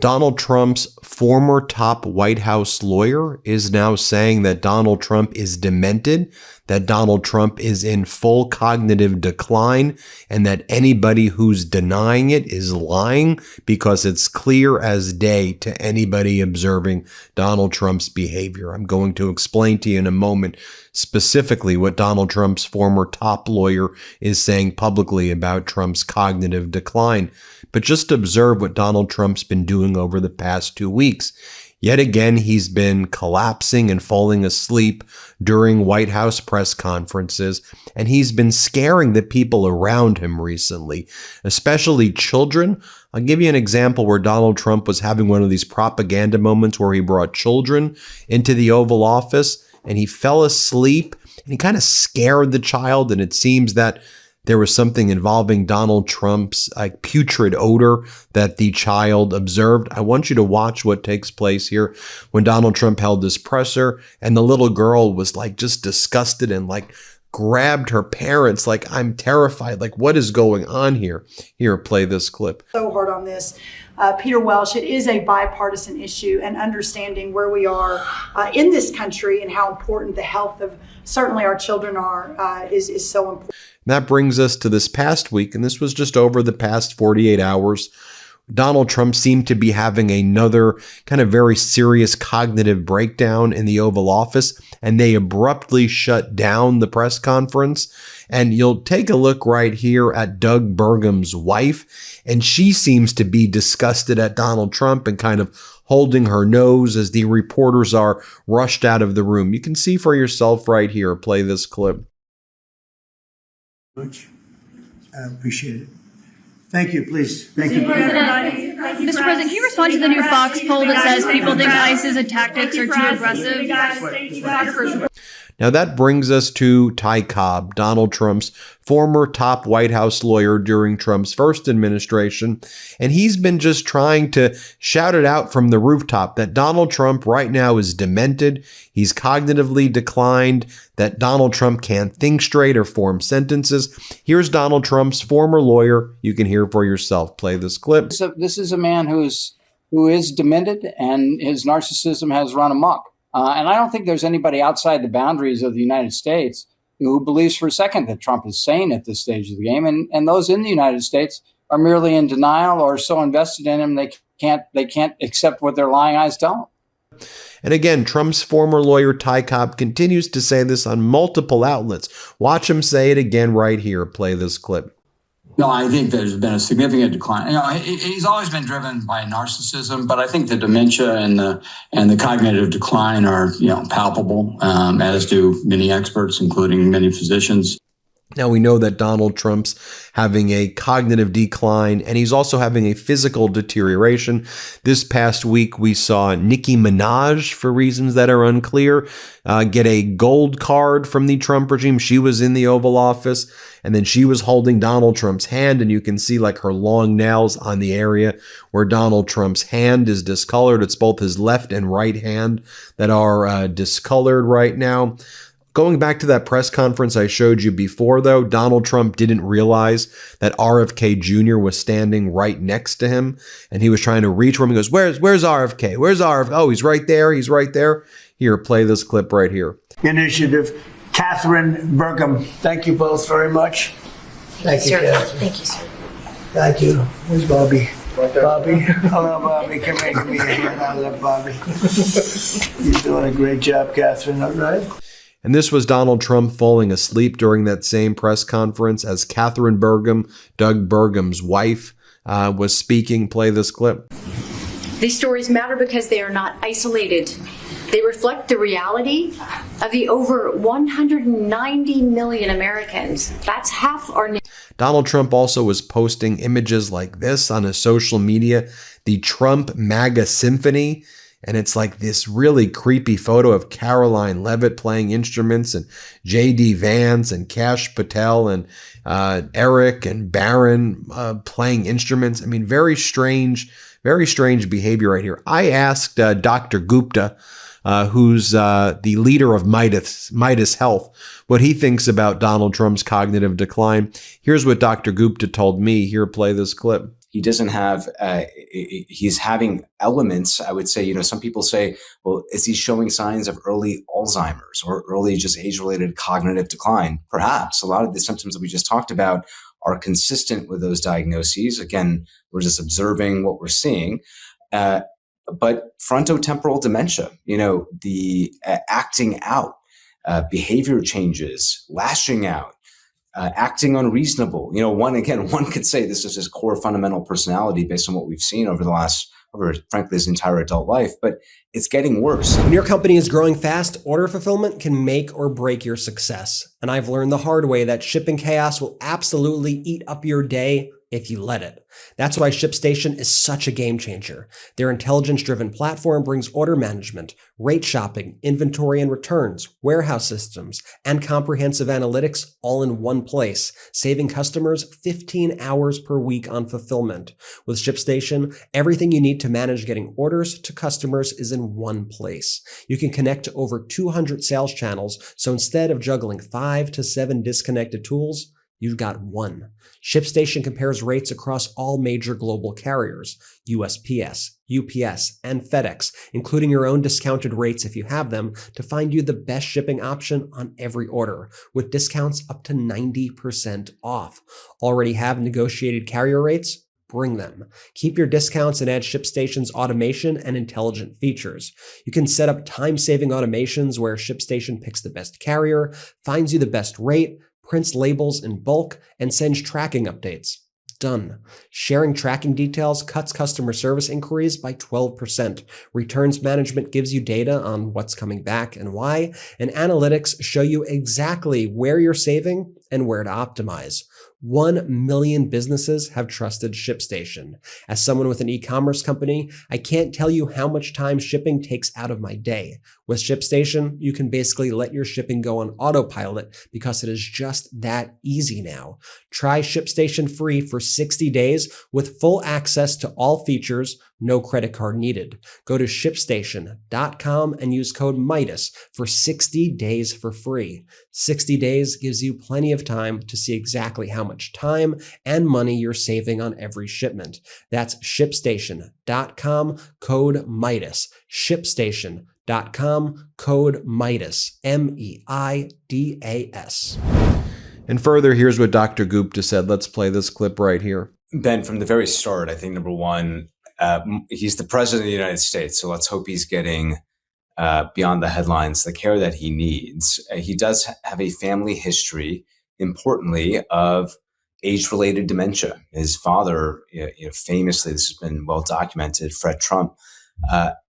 Donald Trump's former top White House lawyer is now saying that Donald Trump is demented, that Donald Trump is in full cognitive decline, and that anybody who's denying it is lying, because it's clear as day to anybody observing Donald Trump's behavior. I'm going to explain to you in a moment specifically what Donald Trump's former top lawyer is saying publicly about Trump's cognitive decline. But just observe what Donald Trump's been doing over the past 2 weeks. Yet again, he's been collapsing and falling asleep during White House press conferences, and he's been scaring the people around him recently, especially children. I'll give you an example where Donald Trump was having one of these propaganda moments where he brought children into the Oval Office, and he fell asleep, and he kind of scared the child, and it seems that there was something involving Donald Trump's putrid odor that the child observed. I want you to watch what takes place here when Donald Trump held this presser, and the little girl was just disgusted and grabbed her parents I'm terrified. What is going on here? Here, play this clip. So hard on this. Peter Welsh, it is a bipartisan issue, and understanding where we are in this country and how important the health of certainly our children are is so important. And that brings us to this past week, and this was just over the past 48 hours. Donald Trump seemed to be having another kind of very serious cognitive breakdown in the Oval Office, and they abruptly shut down the press conference. And you'll take a look right here at Doug Burgum's wife, and she seems to be disgusted at Donald Trump and kind of holding her nose as the reporters are rushed out of the room. You can see for yourself right here. Play this clip. Much. I appreciate it. Thank you, please. Thank you. Mr. President, can you respond to the new Fox poll that says people think ISIS's tactics are too aggressive? Now that brings us to Ty Cobb, Donald Trump's former top White House lawyer during Trump's first administration. And he's been just trying to shout it out from the rooftop that Donald Trump right now is demented. He's cognitively declined, that Donald Trump can't think straight or form sentences. Here's Donald Trump's former lawyer. You can hear for yourself. Play this clip. So this is a man who is demented, and his narcissism has run amok. And I don't think there's anybody outside the boundaries of the United States who believes for a second that Trump is sane at this stage of the game. And those in the United States are merely in denial or so invested in him they can't accept what their lying eyes tell them. And again, Trump's former lawyer, Ty Cobb, continues to say this on multiple outlets. Watch him say it again right here. Play this clip. No, I think there's been a significant decline. He's always been driven by narcissism, but I think the dementia and the cognitive decline are, palpable, as do many experts, including many physicians. Now, we know that Donald Trump's having a cognitive decline, and he's also having a physical deterioration. This past week, we saw Nicki Minaj, for reasons that are unclear, get a gold card from the Trump regime. She was in the Oval Office, and then she was holding Donald Trump's hand, and you can see her long nails on the area where Donald Trump's hand is discolored. It's both his left and right hand that are discolored right now. Going back to that press conference I showed you before, though, Donald Trump didn't realize that RFK Jr. was standing right next to him, and he was trying to reach for him. He goes, where's RFK? Where's RFK? Oh, he's right there. He's right there. Here, play this clip right here. Initiative. Catherine Burgum, thank you both very much. Thank you, Catherine. Thank you, sir. Thank you. Where's Bobby? Bobby. Hello, Bobby. Come here. I love Bobby. You're doing a great job, Catherine. All right. And this was Donald Trump falling asleep during that same press conference as Catherine Burgum, Doug Burgum's wife, was speaking. Play this clip. These stories matter because they are not isolated. They reflect the reality of the over 190 million Americans. That's half our nation. Donald Trump also was posting images like this on his social media, the Trump MAGA Symphony. And it's this really creepy photo of Caroline Leavitt playing instruments, and J.D. Vance and Kash Patel and Eric and Barron playing instruments. I mean, very strange behavior right here. I asked Dr. Gupta, who's the leader of Meidas Health, what he thinks about Donald Trump's cognitive decline. Here's what Dr. Gupta told me. Here, play this clip. he doesn't have, he's having elements, I would say, some people say, well, is he showing signs of early Alzheimer's or early just age-related cognitive decline? Perhaps. A lot of the symptoms that we just talked about are consistent with those diagnoses. Again, we're just observing what we're seeing. But frontotemporal dementia, the acting out, behavior changes, lashing out, acting unreasonable. One could say this is his core fundamental personality based on what we've seen over frankly, his entire adult life, but it's getting worse. When your company is growing fast, order fulfillment can make or break your success. And I've learned the hard way that shipping chaos will absolutely eat up your day if you let it. That's why ShipStation is such a game changer. Their intelligence-driven platform brings order management, rate shopping, inventory and returns, warehouse systems, and comprehensive analytics all in one place, saving customers 15 hours per week on fulfillment. With ShipStation, everything you need to manage getting orders to customers is in one place. You can connect to over 200 sales channels, so instead of juggling 5 to 7 disconnected tools, you've got one. ShipStation compares rates across all major global carriers, USPS, UPS, and FedEx, including your own discounted rates if you have them, to find you the best shipping option on every order, with discounts up to 90% off. Already have negotiated carrier rates? Bring them. Keep your discounts and add ShipStation's automation and intelligent features. You can set up time-saving automations where ShipStation picks the best carrier, finds you the best rate, prints labels in bulk, and sends tracking updates. Done. Sharing tracking details cuts customer service inquiries by 12%. Returns management gives you data on what's coming back and why, and analytics show you exactly where you're saving and where to optimize. 1 million businesses have trusted ShipStation. As someone with an e-commerce company, I can't tell you how much time shipping takes out of my day. With ShipStation, you can basically let your shipping go on autopilot because it is just that easy now. Try ShipStation free for 60 days with full access to all features, no credit card needed. Go to ShipStation.com and use code Meidas for 60 days for free. 60 days gives you plenty of time to see exactly how much time and money you're saving on every shipment. That's ShipStation.com, code Meidas. ShipStation.com, code Meidas, MEIDAS. And further, here's what Dr. Gupta said. Let's play this clip right here. Ben, from the very start, I think number one, he's the president of the United States, so let's hope he's getting beyond the headlines the care that he needs. He does have a family history, importantly, of age-related dementia. His father, famously, this has been well documented, Fred Trump,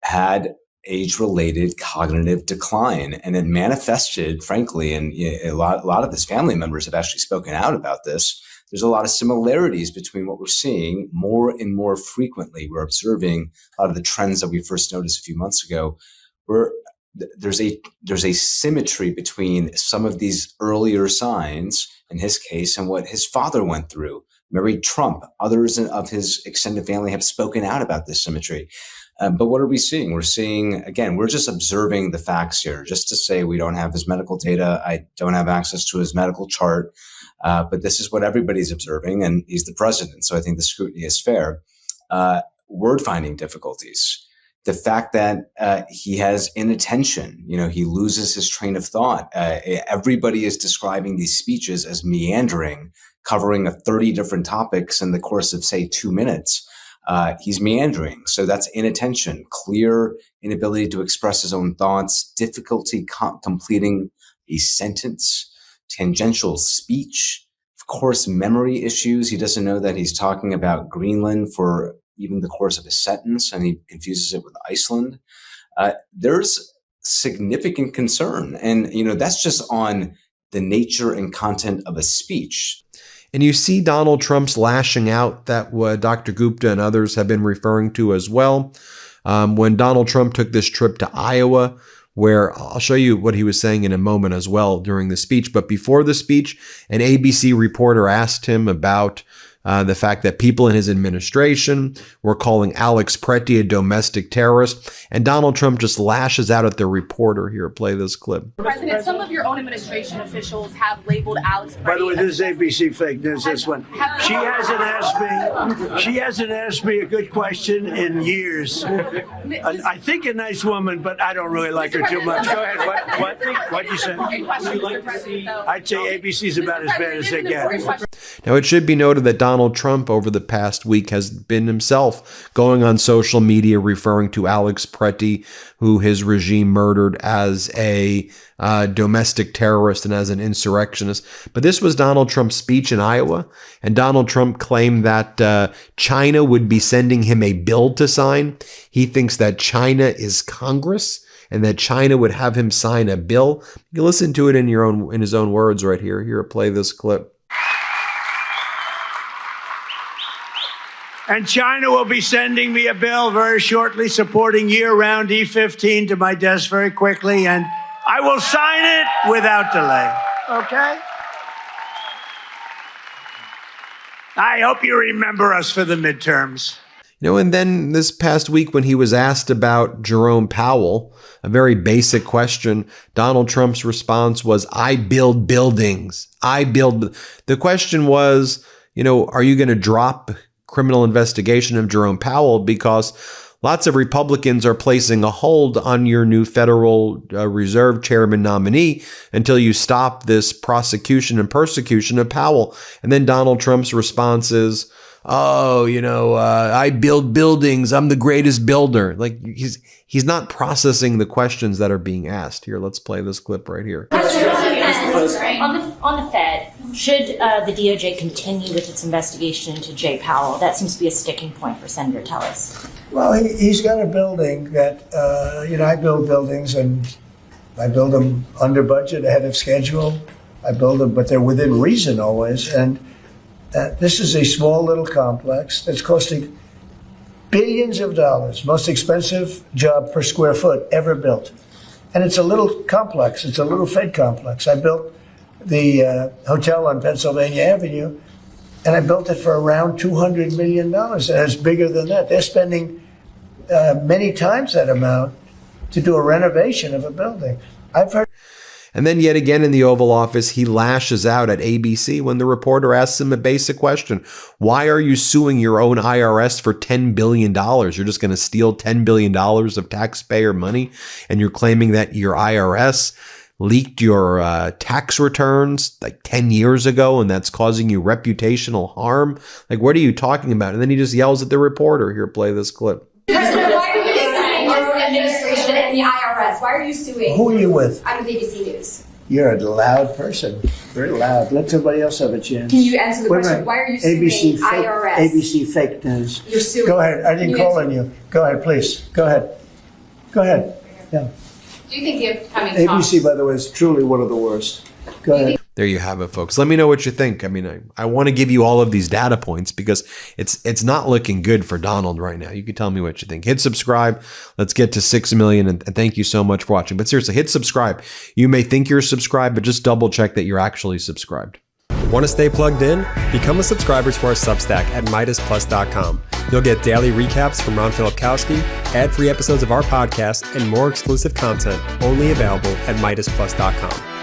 had age-related cognitive decline, and it manifested, frankly, and a lot of his family members have actually spoken out about this. There's a lot of similarities between what we're seeing more and more frequently. We're observing a lot of the trends that we first noticed a few months ago, where there's a symmetry between some of these earlier signs, in his case, and what his father went through. Married Trump, others of his extended family have spoken out about this symmetry. But what are we seeing? We're seeing, again, we're just observing the facts here. Just to say we don't have his medical data, I don't have access to his medical chart, but this is what everybody's observing, and he's the president, so I think the scrutiny is fair. Word-finding difficulties. The fact that he has inattention, he loses his train of thought. Everybody is describing these speeches as meandering, covering 30 different topics in the course of, say, 2 minutes. He's meandering. So that's inattention, clear inability to express his own thoughts, difficulty completing a sentence, tangential speech, of course, memory issues. He doesn't know that he's talking about Greenland for even the course of a sentence, and he confuses it with Iceland. There's significant concern. And, that's just on the nature and content of a speech. And you see Donald Trump's lashing out that what Dr. Gupta and others have been referring to as well. When Donald Trump took this trip to Iowa, where I'll show you what he was saying in a moment as well during the speech. But before the speech, an ABC reporter asked him about the fact that people in his administration were calling Alex Pretty a domestic terrorist, and Donald Trump just lashes out at the reporter. Here, play this clip. President, some of your own administration officials have labeled Alex Pretty. By the way, this is ABC fake news, this one. She hasn't asked me a good question in years. I think a nice woman, but I don't really like her too much. Go ahead. What you said? I'd say ABC's about as bad as they get. Now, it should be noted that Donald Trump over the past week has been himself going on social media referring to Alex Pretty, who his regime murdered, as a domestic terrorist and as an insurrectionist. But this was Donald Trump's speech in Iowa, and Donald Trump claimed that China would be sending him a bill to sign. He thinks that China is Congress, and that China would have him sign a bill. You listen to it in his own words right here. Here, play this clip. And China will be sending me a bill very shortly supporting year-round E-15 to my desk very quickly, and I will sign it without delay. Okay? I hope you remember us for the midterms. You know, and then this past week when he was asked about Jerome Powell, a very basic question, Donald Trump's response was, I build buildings. The question was, you know, are you going to drop criminal investigation of Jerome Powell because lots of Republicans are placing a hold on your new Federal Reserve Chairman nominee until you stop this prosecution and persecution of Powell. And then Donald Trump's response is, oh, you know, I build buildings. I'm the greatest builder. Like he's not processing the questions that are being asked. Here, let's play this clip right here. On the Fed, should the DOJ continue with its investigation into Jay Powell? That seems to be a sticking point for Senator Tellis. Well, he's got a building that, I build buildings and I build them under budget, ahead of schedule. I build them, but they're within reason always. And this is a small little complex that's costing billions of dollars, most expensive job per square foot ever built. And it's a little complex. It's a little Fed complex. I built the hotel on Pennsylvania Avenue, and I built it for around $200 million. And it's bigger than that. They're spending many times that amount to do a renovation of a building. I've heard. And then yet again in the Oval Office, he lashes out at ABC when the reporter asks him a basic question. Why are you suing your own IRS for $10 billion? You're just going to steal $10 billion of taxpayer money, and you're claiming that your IRS leaked your tax returns like 10 years ago, and that's causing you reputational harm? Like, what are you talking about? And then he just yells at the reporter. Here, play this clip. President, why are you suing your administration and the IRS? Why are you suing? Who are you with? I'm with ABC News. You're a loud person. Very loud. Let somebody else have a chance. Can you answer the question? Why are you suing IRS? ABC fake news. You're suing. Go ahead. I didn't call on you. Go ahead, please. Go ahead. Go ahead. Yeah. Do you think the upcoming ABC, by the way, is truly one of the worst. Go ahead. There you have it, folks. Let me know what you think. I mean, I want to give you all of these data points because it's not looking good for Donald right now. You can tell me what you think. Hit subscribe. Let's get to 6 million. And thank you so much for watching. But seriously, hit subscribe. You may think you're subscribed, but just double check that you're actually subscribed. Want to stay plugged in? Become a subscriber to our Substack at MeidasPlus.com. You'll get daily recaps from Ron Filipkowski, ad-free episodes of our podcast, and more exclusive content only available at MeidasPlus.com.